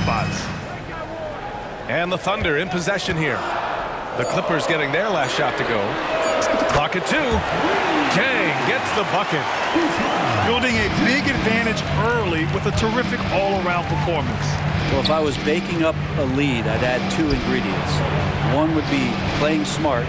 spots. And the Thunder in possession here. The Clippers getting their last shot to go. Clock at 2. Jang gets the bucket. Building a big advantage early with a terrific all-around performance. Well, if I was baking up a lead, I'd add 2 ingredients. One would be playing smart.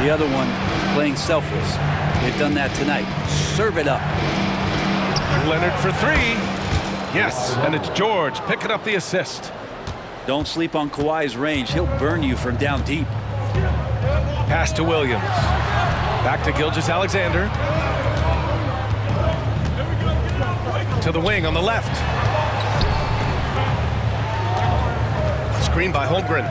The other one, playing selfless. They've done that tonight. Serve it up. Leonard for 3. Yes, and it's George picking up the assist. Don't sleep on Kawhi's range. He'll burn you from down deep. Pass to Williams. Back to Gilgeous-Alexander. To the wing on the left. Screen by Holmgren.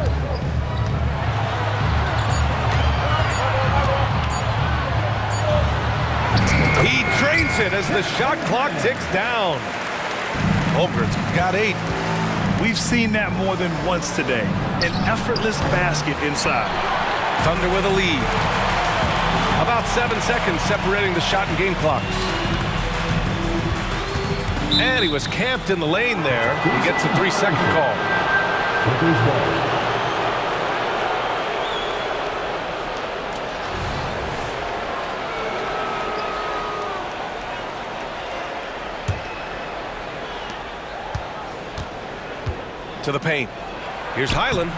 He drains it as the shot clock ticks down. Holmgren's got 8. We've seen that more than once today. An effortless basket inside. Thunder with a lead. About 7 seconds separating the shot and game clocks. And he was camped in the lane there. He gets a 3-second call. To the paint. Here's Highland.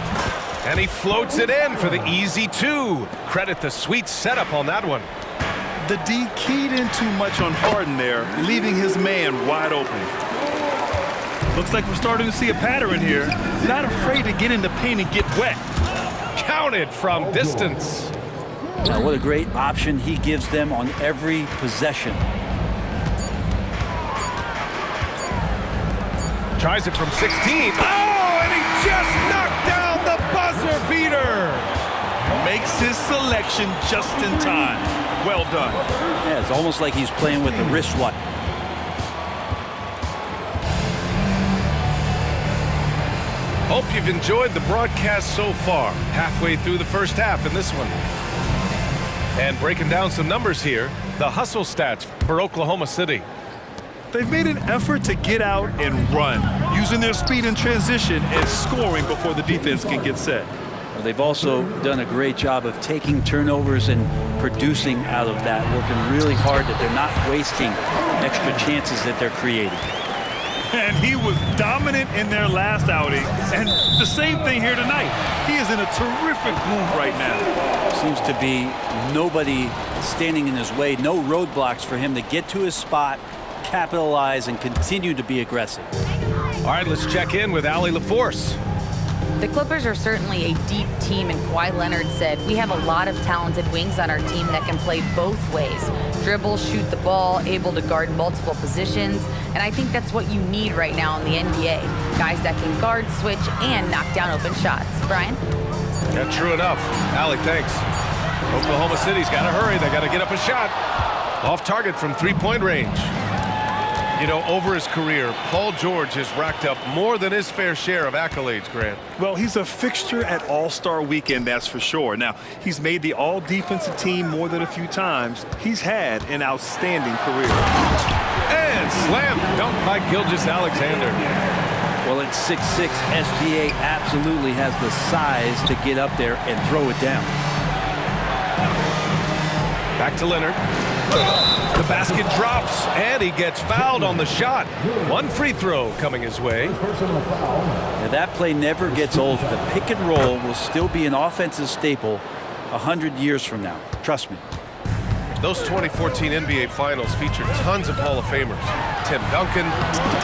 And he floats it in for the easy 2. Credit the sweet setup on that one. The D keyed in too much on Harden there, leaving his man wide open. Looks like we're starting to see a pattern here. Not afraid to get in the paint and get wet. Counted from distance. Now, what a great option he gives them on every possession. Tries it from 16. Oh, and he just knocked down the buzzer beater. Makes his selection just in time. Well done. Yeah, it's almost like he's playing with the wristwatch. Hope you've enjoyed the broadcast so far. Halfway through the first half in this one. And breaking down some numbers here, the hustle stats for Oklahoma City. They've made an effort to get out and run, using their speed in transition and scoring before the defense can get set. Well, they've also done a great job of taking turnovers and producing out of that, working really hard that they're not wasting extra chances that they're creating. And he was dominant in their last outing, and the same thing here tonight. He is in a terrific move right now. Seems to be nobody standing in his way, no roadblocks for him to get to his spot, capitalize, and continue to be aggressive. All right, let's check in with Allie LaForce. The Clippers are certainly a deep team, and Kawhi Leonard said, we have a lot of talented wings on our team that can play both ways. Dribble, shoot the ball, able to guard multiple positions, and I think that's what you need right now in the NBA. Guys that can guard, switch, and knock down open shots. Brian? Yeah, true enough. Allie, thanks. Oklahoma City's got to hurry. They got to get up a shot. Off target from three-point range. You know, over his career, Paul George has racked up more than his fair share of accolades, Grant. Well, he's a fixture at All-Star Weekend, that's for sure. Now, he's made the All-Defensive team more than a few times. He's had an outstanding career. And slam dunk by Gilgeous-Alexander. Well, at 6'6", SGA absolutely has the size to get up there and throw it down. Back to Leonard. The basket drops, and he gets fouled on the shot. One free throw coming his way. Now, that play never gets old. The pick and roll will still be an offensive staple 100 years from now. Trust me. Those 2014 NBA Finals featured tons of Hall of Famers. Tim Duncan,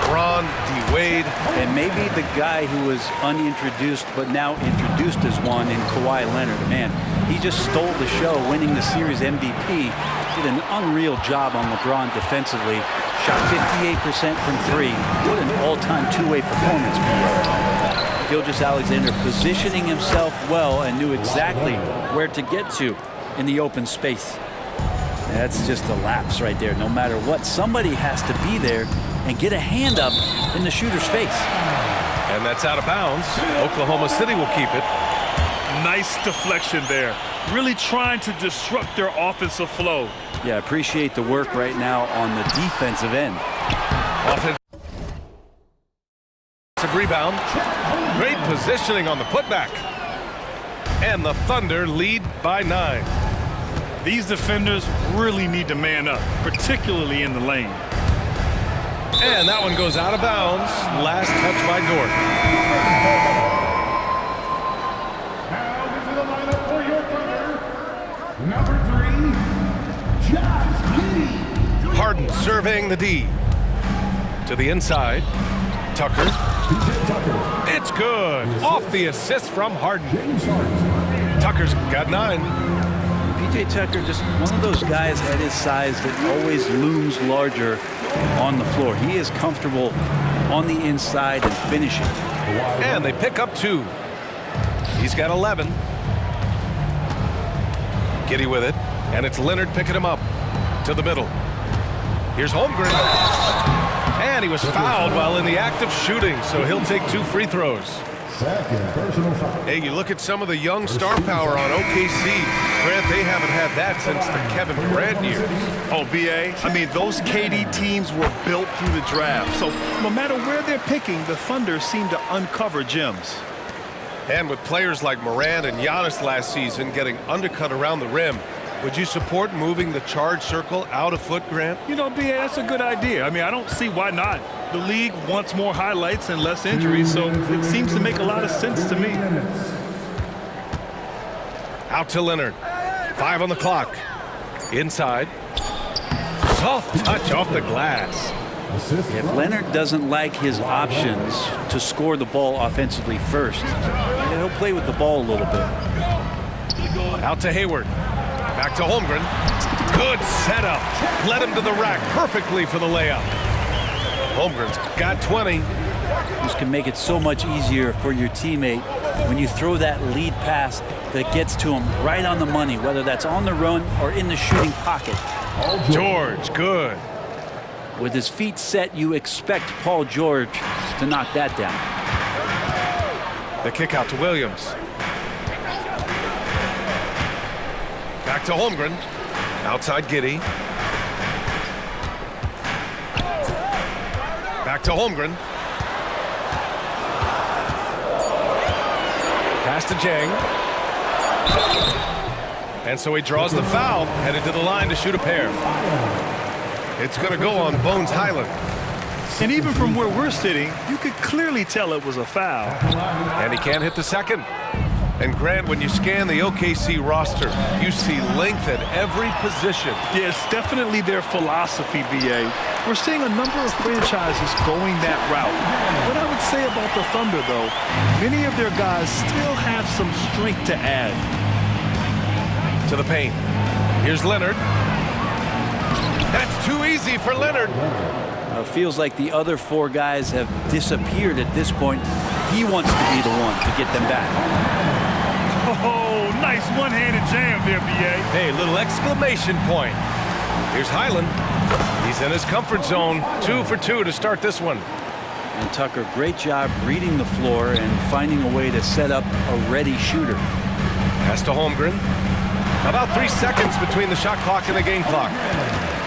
LeBron, D-Wade. And maybe the guy who was unintroduced but now introduced as one in Kawhi Leonard. Man, he just stole the show, winning the series MVP. Did an unreal job on LeBron defensively. Shot 58% from 3. What an all-time two-way performance, Pierre. Gilgeous-Alexander positioning himself well and knew exactly where to get to in the open space. That's just a lapse right there. No matter what, somebody has to be there and get a hand up in the shooter's face. And that's out of bounds. Oklahoma City will keep it. Nice deflection there. Really trying to disrupt their offensive flow. Yeah, appreciate the work right now on the defensive end. Offensive rebound. Great positioning on the putback. And the Thunder lead by 9. These defenders really need to man up, particularly in the lane. And that one goes out of bounds. Last touch by Dort. Now into the lineup for your Thunder, number 3, Josh Giddey. Harden surveying the D. To the inside. Tucker. It's good. Off the assist from Harden. Tucker's got 9. PJ Tucker, just one of those guys at his size that always looms larger on the floor. He is comfortable on the inside and finishing. And they pick up 2. He's got 11. Giddey with it. And it's Leonard picking him up. To the middle. Here's Holmgren. And he was fouled while in the act of shooting, so he'll take 2 free throws. Second personal foul. Hey, you look at some of the young star power on OKC. Grant, they haven't had that since the Kevin Durant years. Oh, B.A., I mean, those KD teams were built through the draft. So no matter where they're picking, the Thunder seem to uncover gems. And with players like Morant and Giannis last season getting undercut around the rim, would you support moving the charge circle out a foot, Grant? You know, B.A., that's a good idea. I mean, I don't see why not. The league wants more highlights and less injuries, so it seems to make a lot of sense to me. Out to Leonard. 5 on the clock. Inside. Soft touch off the glass. If Leonard doesn't like his options to score the ball offensively first, he'll play with the ball a little bit. Out to Hayward. Back to Holmgren. Good setup. Led him to the rack perfectly for the layup. Holmgren's got 20. This can make it so much easier for your teammate when you throw that lead pass that gets to him right on the money, whether that's on the run or in the shooting pocket. George, good. With his feet set, you expect Paul George to knock that down. The kick out to Williams. Back to Holmgren. Outside Giddey. Back to Holmgren. Pass to Jang. And so he draws the foul, headed to the line to shoot a pair. It's going to go on Bones Highland. And even from where we're sitting, you could clearly tell it was a foul. And he can't hit the second. And Grant, when you scan the OKC roster, you see length at every position. Yeah, it's definitely their philosophy, B.A. We're seeing a number of franchises going that route. What I would say about the Thunder, though, many of their guys still have some strength to add. To the paint. Here's Leonard. That's too easy for Leonard. It feels like the other 4 guys have disappeared at this point. He wants to be the one to get them back. Oh, nice one-handed jam there, B.A. Hey, little exclamation point. Here's Highland. He's in his comfort zone. 2 for 2 to start this one. And Tucker, great job reading the floor and finding a way to set up a ready shooter. Pass to Holmgren. About 3 seconds between the shot clock and the game clock.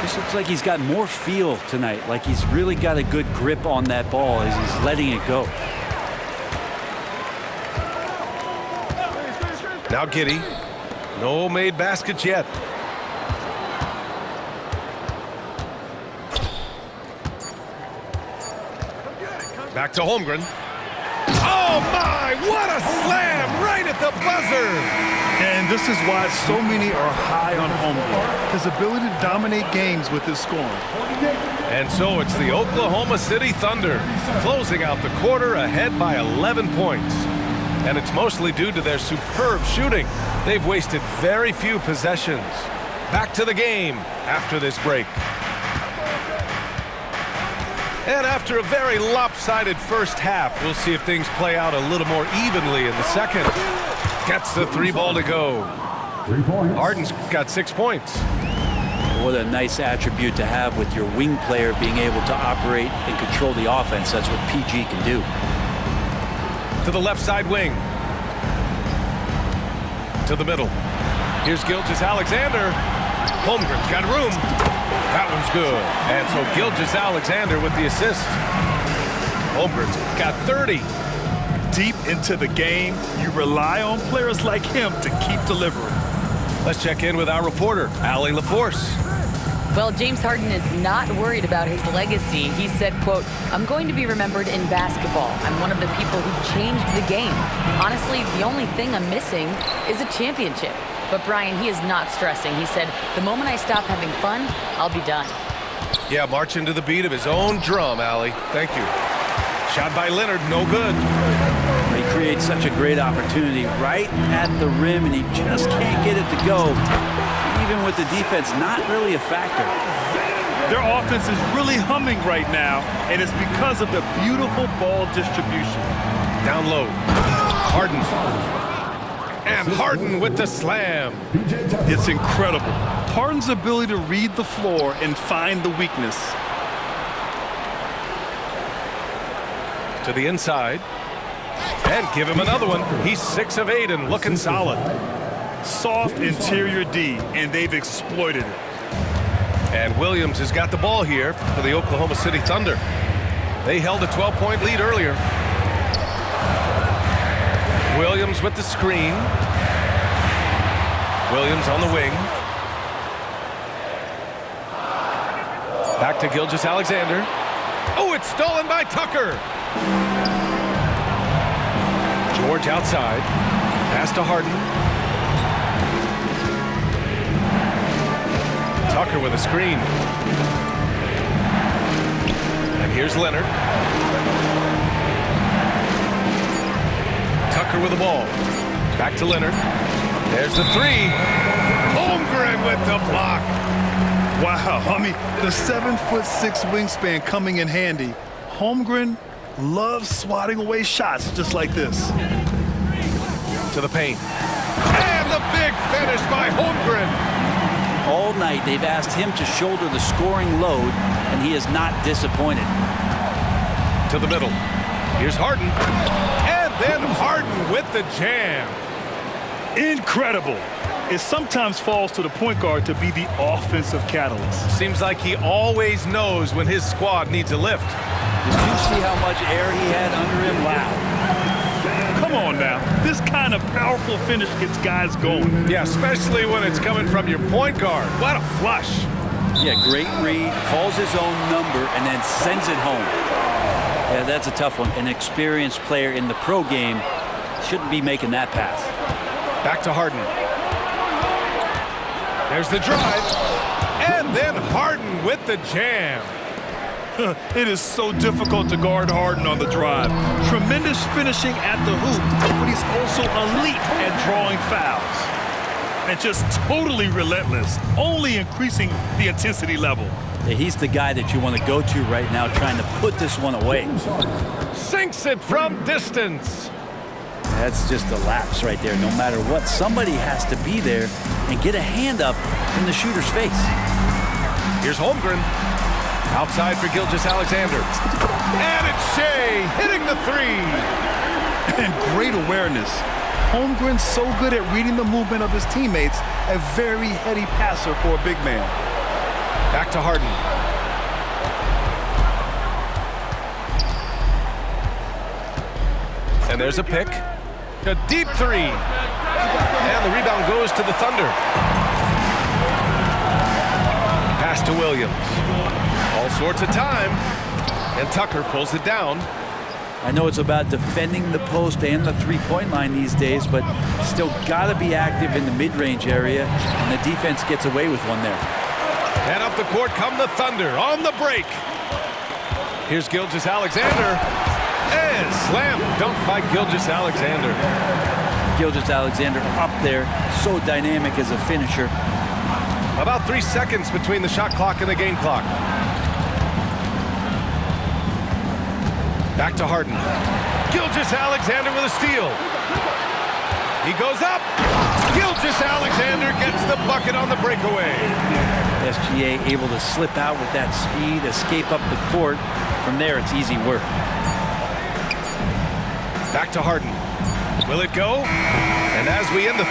This looks like he's got more feel tonight, like he's really got a good grip on that ball as he's letting it go. Now Giddey. No made baskets yet. Back to Holmgren. Oh my, what a slam right at the buzzer. And this is why so many are high on Holmgren. His ability to dominate games with his scoring. And so it's the Oklahoma City Thunder closing out the quarter ahead by 11 points. And it's mostly due to their superb shooting. They've wasted very few possessions. Back to the game after this break. And after a very lopsided first half, we'll see if things play out a little more evenly in the second. Gets the 3 ball to go. 3 points. Harden's got 6 points. What a nice attribute to have with your wing player being able to operate and control the offense. That's what PG can do. To the left side wing. To the middle. Here's Gilgeous-Alexander. Holmgren's got room. That one's good. And so Gilgeous-Alexander with the assist. Holmgren's got 30. Deep into the game, you rely on players like him to keep delivering. Let's check in with our reporter, Allie LaForce. Well, James Harden is not worried about his legacy. He said, quote, "I'm going to be remembered in basketball. I'm one of the people who changed the game. Honestly, the only thing I'm missing is a championship." But Brian, he is not stressing. He said, "The moment I stop having fun, I'll be done." Yeah, marching to the beat of his own drum, Allie. Thank you. Shot by Leonard, no good. He creates such a great opportunity right at the rim, and he just can't get it to go. Even with the defense not really a factor. Their offense is really humming right now, and it's because of the beautiful ball distribution. Down low. Harden. And Harden with the slam. It's incredible. Harden's ability to read the floor and find the weakness. To the inside. And give him another one. He's 6 of 8 and looking solid. Soft interior D, and they've exploited it. And Williams has got the ball here for the Oklahoma City Thunder. They held a 12-point lead earlier. Williams with the screen. Williams on the wing. Back to Gilgeous-Alexander. Oh, it's stolen by Tucker. George outside. Pass to Harden. Tucker with a screen. And here's Leonard. Tucker with the ball. Back to Leonard. There's the three. Holmgren with the block. Wow, I mean, the 7'6" wingspan coming in handy. Holmgren loves swatting away shots just like this. To the paint. And the big finish by Holmgren. All night they've asked him to shoulder the scoring load, and he is not disappointed. To the middle. Here's Harden. And then Harden with the jam. Incredible. It sometimes falls to the point guard to be the offensive catalyst. Seems like he always knows when his squad needs a lift. Did you see how much air he had under him? Wow. Come on now. This kind of powerful finish gets guys going. Yeah, especially when it's coming from your point guard. What a flush. Yeah, great read, calls his own number, and then sends it home. Yeah, that's a tough one. An experienced player in the pro game shouldn't be making that pass. Back to Harden. There's the drive. And then Harden with the jam. It is so difficult to guard Harden on the drive. Tremendous finishing at the hoop, but he's also elite at drawing fouls. And just totally relentless, only increasing the intensity level. Yeah, he's the guy that you want to go to right now, trying to put this one away. Sinks it from distance. That's just a lapse right there. No matter what, somebody has to be there and get a hand up in the shooter's face. Here's Holmgren. Outside for Gilgeous-Alexander. And it's Shea hitting the three. And great awareness. Holmgren's so good at reading the movement of his teammates, a very heady passer for a big man. Back to Harden. And there's a pick. A deep three. And the rebound goes to the Thunder. Pass to Williams. All sorts of time. And Tucker pulls it down. I know it's about defending the post and the three-point line these days, but still got to be active in the mid-range area, and the defense gets away with one there. And up the court come the Thunder on the break. Here's Gilgeous-Alexander. And slam dunk by Gilgeous-Alexander. Gilgeous-Alexander up there, so dynamic as a finisher. About 3 seconds between the shot clock and the game clock. Back to Harden. Gilgeous-Alexander with a steal. He goes up. Gilgeous-Alexander gets the bucket on the breakaway. SGA able to slip out with that speed, escape up the court. From there, it's easy work. Back to Harden. Will it go? And as we end the